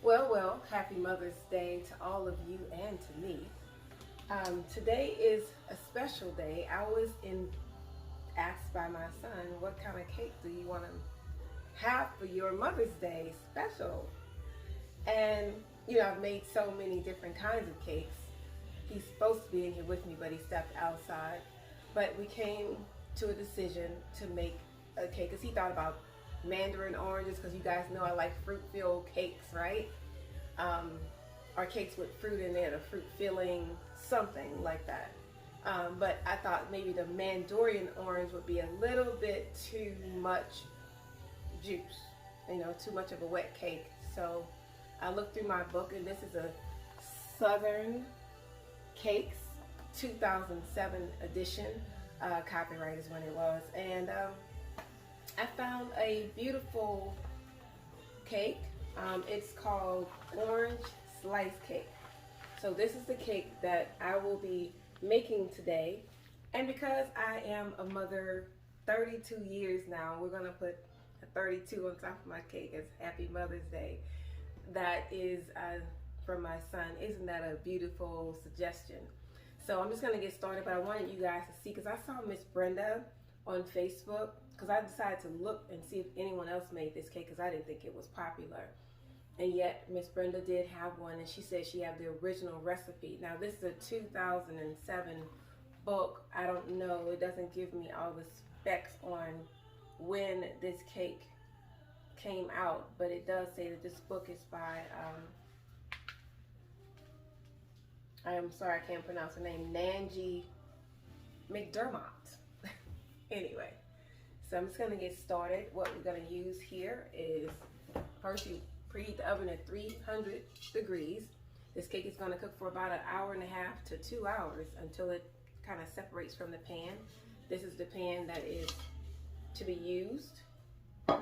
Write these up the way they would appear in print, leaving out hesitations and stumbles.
Well, happy Mother's Day to all of you and to me. Today is a special day. I was asked by my son, what kind of cake do you want to have for your Mother's Day special? And, I've made so many different kinds of cakes. He's supposed to be in here with me, but he stepped outside. But we came to a decision to make a cake because he thought about mandarin oranges, because you guys know I like fruit-filled cakes, right? Or cakes with fruit in it, or fruit filling, something like that. But I thought maybe the mandarin orange would be a little bit too much juice, too much of a wet cake. So I looked through my book, and this is a Southern Cakes 2007 edition. Copyright is when it was. And I found a beautiful cake. It's called Orange Slice Cake. So this is the cake that I will be making today. And because I am a mother 32 years now, we're going to put a 32 on top of my cake as Happy Mother's Day. That is from my son. Isn't that a beautiful suggestion? So I'm just going to get started, but I wanted you guys to see, because I saw Miss Brenda on Facebook, because I decided to look and see if anyone else made this cake, because I didn't think it was popular. And yet Miss Brenda did have one, and she said she had the original recipe. Now this is a 2007 book. I don't know, it doesn't give me all the specs on when this cake came out, but it does say that this book is by I am sorry, I can't pronounce her name, Nanji McDermott. Anyway, so I'm just going to get started. What we're going to use here is, first you preheat the oven at 300 degrees. This cake is going to cook for about 1.5 hours to 2 hours until it kind of separates from the pan. This is the pan that is to be used. I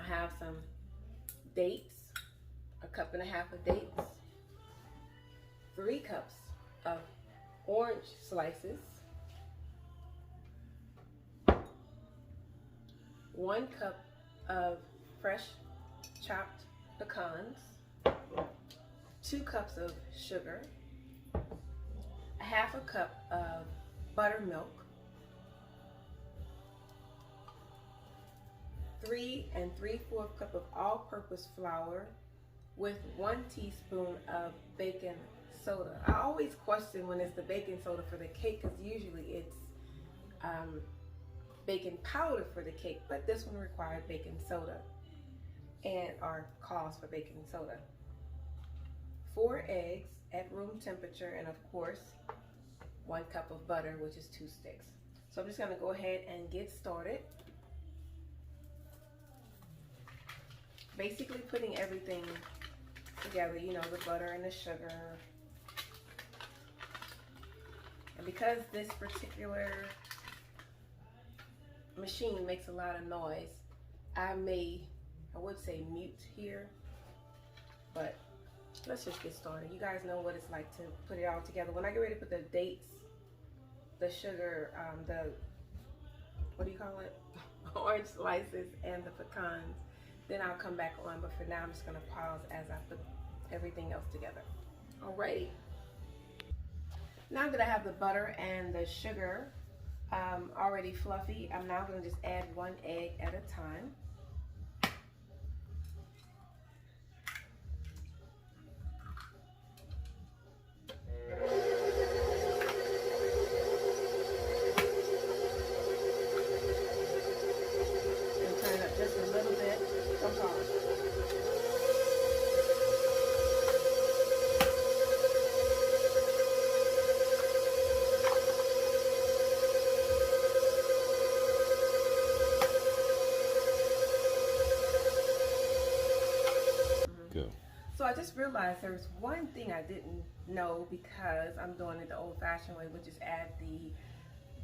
have some dates, 1.5 cups of dates, 3 cups of orange slices, 1 cup of fresh chopped pecans, 2 cups of sugar, 1/2 cup of buttermilk, 3 3/4 cup of all-purpose flour with 1 teaspoon of baking soda. I always question when it's the baking soda for the cake, because usually it's baking powder for the cake, but this one required baking soda and our calls for baking soda. 4 eggs at room temperature, and of course 1 cup of butter, which is 2 sticks. So I'm just going to go ahead and get started. Basically putting everything together, the butter and the sugar. And because this particular machine makes a lot of noise, I would say mute here, but let's just get started. You guys know what it's like to put it all together. When I get ready to put the dates, the sugar, what do you call it? Orange slices and the pecans, then I'll come back on. But for now, I'm just gonna pause as I put everything else together. Alrighty. Now that I have the butter and the sugar already fluffy, I'm now gonna just add 1 egg at a time. Just a little bit. Don't pause. Go. So I just realized there's one thing I didn't know, because I'm doing it the old-fashioned way, which is add the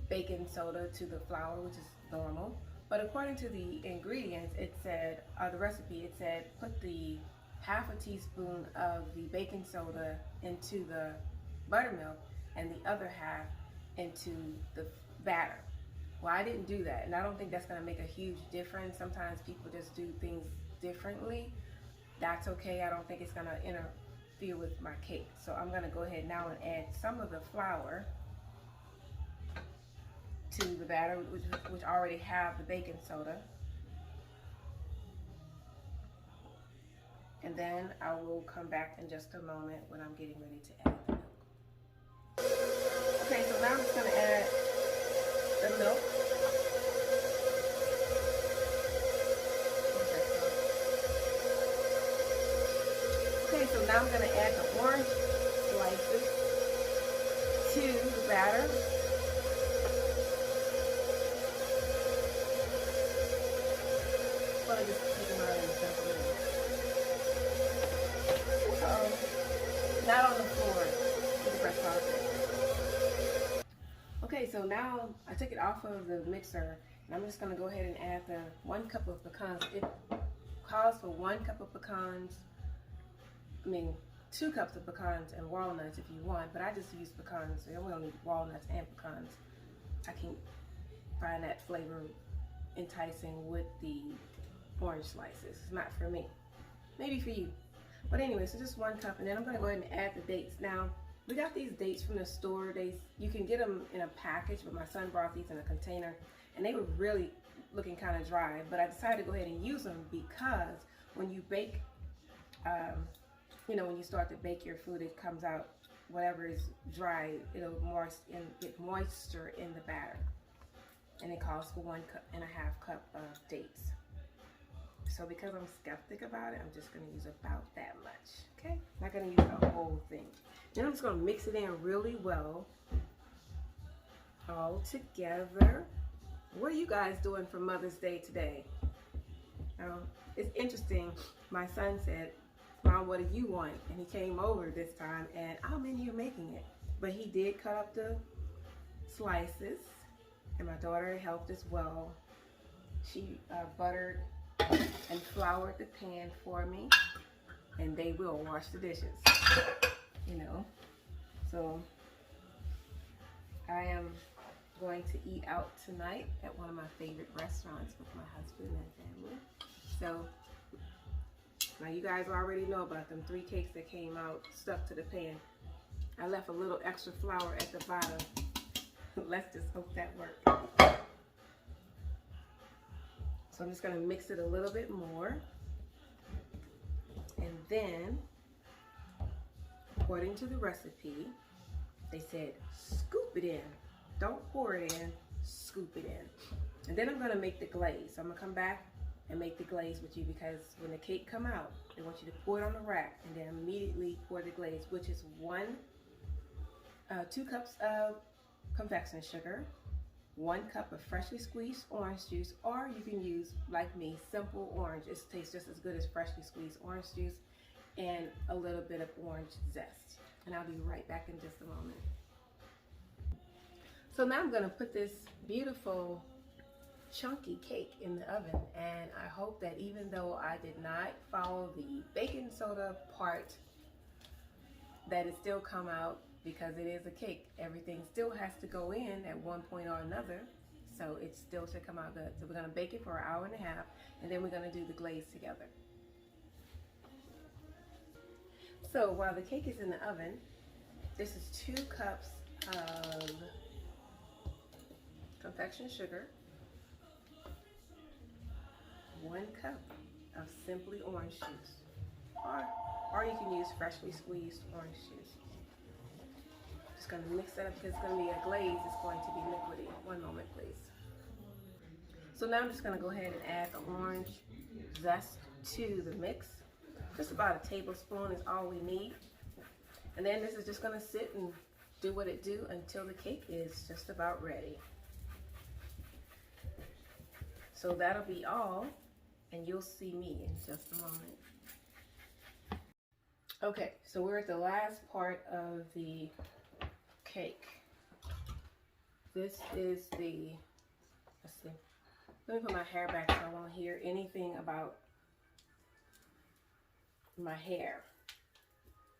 baking soda to the flour, which is normal. But according to the ingredients, it said, the recipe, it said put the 1/2 teaspoon of the baking soda into the buttermilk and the other half into the batter. Well, I didn't do that, and I don't think that's going to make a huge difference. Sometimes people just do things differently. that's okay. I don't think it's gonna interfere with my cake. So I'm gonna go ahead now and add some of the flour to the batter, which already have the baking soda. And then I will come back in just a moment when I'm getting ready to add the milk. Okay, so now I'm just gonna add the milk. Okay, so now I'm gonna add the orange slices to the batter. Well, just take them out and dump them in. Not on the floor, with the breast carpet. Okay, so now I took it off of the mixer, and I'm just gonna go ahead and add the 1 cup of pecans. It calls for 1 cup of pecans. 2 cups of pecans and walnuts if you want, but I just use pecans. So we don't need walnuts and pecans. I can find that flavor enticing with the orange slices. It's not for me, maybe for you. But anyway, so just 1 cup, and then I'm gonna go ahead and add the dates. Now, we got these dates from the store. You can get them in a package, but my son brought these in a container, and they were really looking kind of dry, but I decided to go ahead and use them because when you bake, when you start to bake your food, it comes out, whatever is dry, it'll get moisture in the batter. And it calls for 1.5 cup of dates. So because I'm skeptic about it, I'm just gonna use about that much, okay? Not gonna use the whole thing. Then I'm just gonna mix it in really well, all together. What are you guys doing for Mother's Day today? It's interesting, my son said, Mom, what do you want? And he came over this time, and I'm in here making it. But he did cut up the slices, and my daughter helped as well. She buttered and floured the pan for me, and they will wash the dishes, So I am going to eat out tonight at one of my favorite restaurants with my husband and family. So now you guys already know about them 3 cakes that came out stuck to the pan. I left a little extra flour at the bottom. Let's just hope that worked. So I'm just gonna mix it a little bit more. And then, according to the recipe, they said scoop it in. Don't pour it in, scoop it in. And then I'm gonna make the glaze. So I'm gonna come back and make the glaze with you, because when the cake come out, they want you to pour it on the rack and then immediately pour the glaze, which is 2 cups of confection sugar, 1 cup of freshly squeezed orange juice, or you can use, like me, simple orange. It tastes just as good as freshly squeezed orange juice, and a little bit of orange zest. And I'll be right back in just a moment. So now I'm gonna put this beautiful chunky cake in the oven, and I hope that even though I did not follow the baking soda part, that it still come out, because it is a cake. Everything still has to go in at one point or another, so it still should come out good. So we're gonna bake it for 1.5 hours, and then we're gonna do the glaze together. So while the cake is in the oven, this is 2 cups of confection sugar, 1 cup of simply orange juice, or you can use freshly squeezed orange juice. Just gonna mix that up because it's gonna be a glaze. It's going to be liquidy. 1 moment, please. So now I'm just gonna go ahead and add the orange zest to the mix. Just about a tablespoon is all we need. And then this is just gonna sit and do what it do until the cake is just about ready. So that'll be all, and you'll see me in just a moment. Okay, so we're at the last part of the cake. This is the, let's see, let me put my hair back so I won't hear anything about my hair.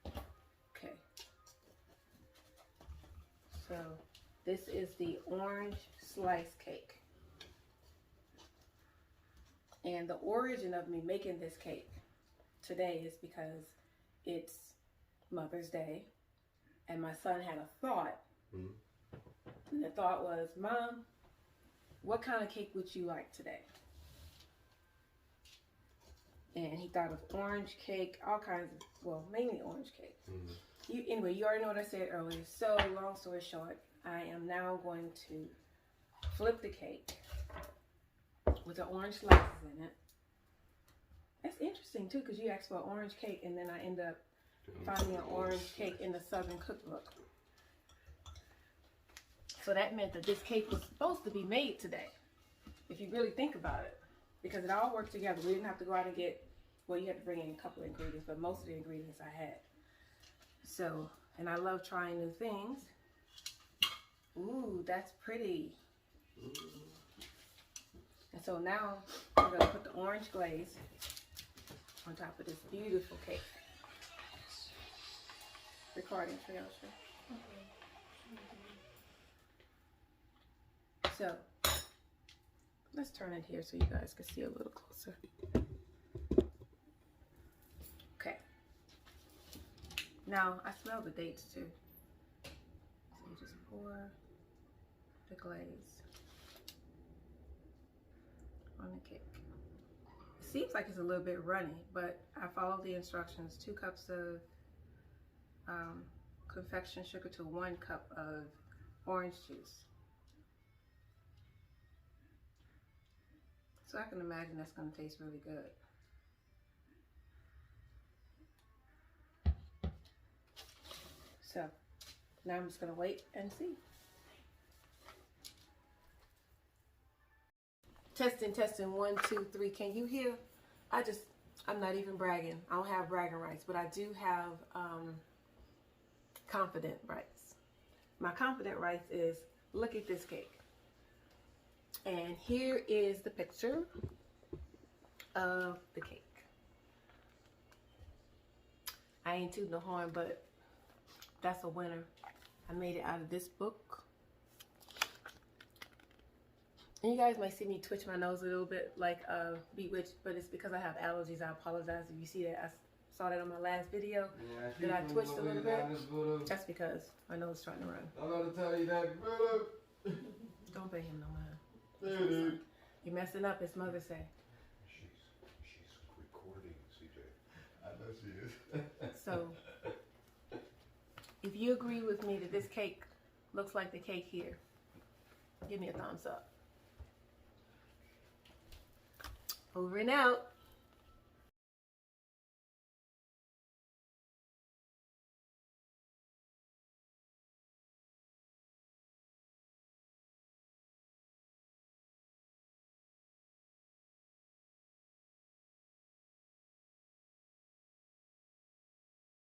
Okay, so this is the orange slice cake. And the origin of me making this cake today is because it's Mother's Day, and my son had a thought. And the thought was, Mom, what kind of cake would you like today? And he thought of orange cake, all kinds of, well, mainly orange cake. Anyway, you already know what I said earlier. So, long story short, I am now going to flip the cake with the orange slices in it. That's interesting too, because you asked for orange cake, and then I end up finding an orange cake in the Southern Cookbook. So that meant that this cake was supposed to be made today, if you really think about it, because it all worked together. We didn't have to go out and get, well, you had to bring in a couple of ingredients, but most of the ingredients I had. So, and I love trying new things. Ooh, that's pretty. And so now we're going to put the orange glaze on top of this beautiful cake. Recording, Triosha. So, let's turn it here so you guys can see a little closer. Okay. Now, I smell the dates too. So you just pour the glaze on the cake. It seems like it's a little bit runny, but I followed the instructions. 2 cups of confection sugar to 1 cup of orange juice. So I can imagine that's going to taste really good. So now I'm just going to wait and see. Testing, testing, 1, 2, 3. Can you hear? I'm not even bragging. I don't have bragging rights, but I do have confident rights. My confident rights is, look at this cake. And here is the picture of the cake. I ain't tooting the horn, but that's a winner. I made it out of this book. And you guys might see me twitch my nose a little bit like Bewitched, but it's because I have allergies. I apologize if you see that. I saw that on my last video. Yeah, that I twitched a little bit. That's because my nose is trying to run. I'm going to tell you that. Don't pay him no mind. You're messing up. It's Mother's Day. She's recording, CJ. I know she is. So, if you agree with me that this cake looks like the cake here, give me a thumbs up. Over and out.